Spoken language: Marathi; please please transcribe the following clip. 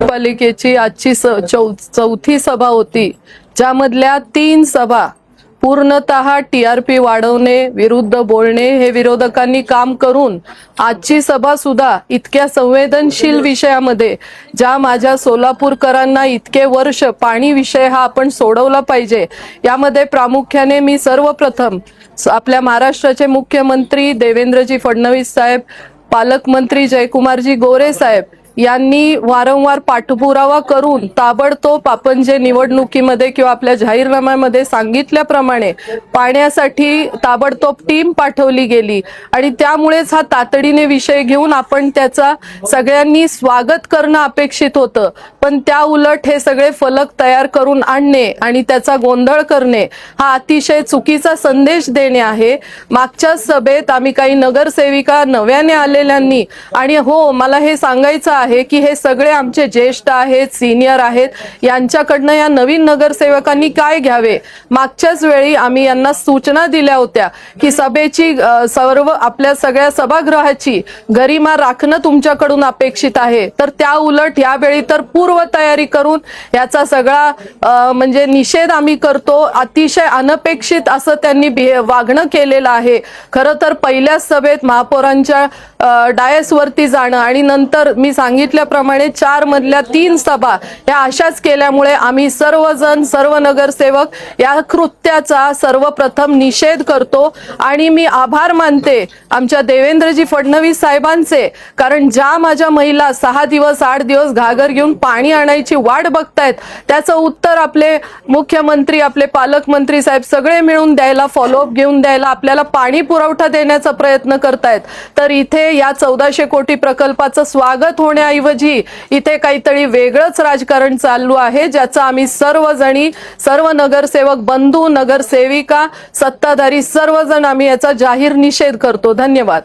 पालिकेची आजची चौथी सभा होती, ज्यामधल्या 3 सभा पूर्णतः टीआरपी वाढवणे विरुद्ध बोलणे हे विरोधकांनी काम करून आजची सभा सुद्धा इतक्या संवेदनशील विषयामध्ये, ज्या माझ्या सोलापूरकरांना इतके वर्ष पाणी विषय हा आपण सोडवला पाहिजे, यामध्ये प्रामुख्याने मी सर्वप्रथम आपल्या महाराष्ट्राचे मुख्यमंत्री देवेंद्रजी फडणवीस साहेब, पालकमंत्री जयकुमारजी गोरे साहेब यांनी वारंवार पाठपुरावा करून ताबडतोब आपण जे निवडणुकीमध्ये किंवा आपल्या जाहीरनाम्यामध्ये सांगितल्याप्रमाणे पाण्यासाठी ताबडतोब टीम पाठवली गेली आणि त्यामुळेच हा तातडीने विषय घेऊन आपण त्याचा सगळ्यांनी स्वागत करणं अपेक्षित होतं। पण त्या उलट हे सगळे फलक तयार करून आणणे आणि त्याचा गोंधळ करणे हा अतिशय चुकीचा संदेश देणे आहे। मागच्या सभेत आम्ही काही नगरसेविका नव्याने आलेल्यांनी, आणि हो मला हे सांगायचं आहे की हे सगळे आमचे ज्येष्ठ आहेत, सिनियर आहेत, यांच्याकडनं या नवीन नगरसेवकांनी काय घ्यावे। मागच्याच वेळी आम्ही यांना सूचना दिल्या होत्या की सभेची सर्व आपल्या सगळ्या सभागृहाची गरिमा राखणं तुमच्याकडून अपेक्षित आहे, तर त्या उलट यावेळी तर पूर्व तयारी करून याचा सगळा म्हणजे निषेध आम्ही करतो। अतिशय अनपेक्षित असं त्यांनी वागणं केलेलं आहे। खरं तर पहिल्या सभेत महापौरांच्या डायसवरती जाणं आणि नंतर मी सांगितल्याप्रमाणे 4 मधल्या 3 सभा या अशाच केल्यामुळे आम्ही सर्वजण सर्व नगरसेवक या कृत्याचा सर्वप्रथम निषेध करतो आणि मी आभार मानते आमच्या देवेंद्रजी फडणवीस साहेबांचे, कारण ज्या माझ्या महिला 6 दिवस 8 दिवस घागर घेऊन पाणी आणायची वाट बघतायत त्याचं उत्तर आपले मुख्यमंत्री, आपले पालकमंत्री साहेब सगळे मिळून द्यायला, फॉलोअप घेऊन द्यायला, आपल्याला पाणी पुरवठा देण्याचा प्रयत्न करतायत। तर इथे या 1400 कोटी प्रकल्पाचं स्वागत होण्याऐवजी इथे काहीतरी वेगळंच राजकारण चालू आहे, ज्याचं आम्ही सर्वजणी, सर्व नगरसेवक बंधू, नगरसेविका, सत्ताधारी सर्वजण आम्ही याचा जाहीर निषेध करतो। धन्यवाद।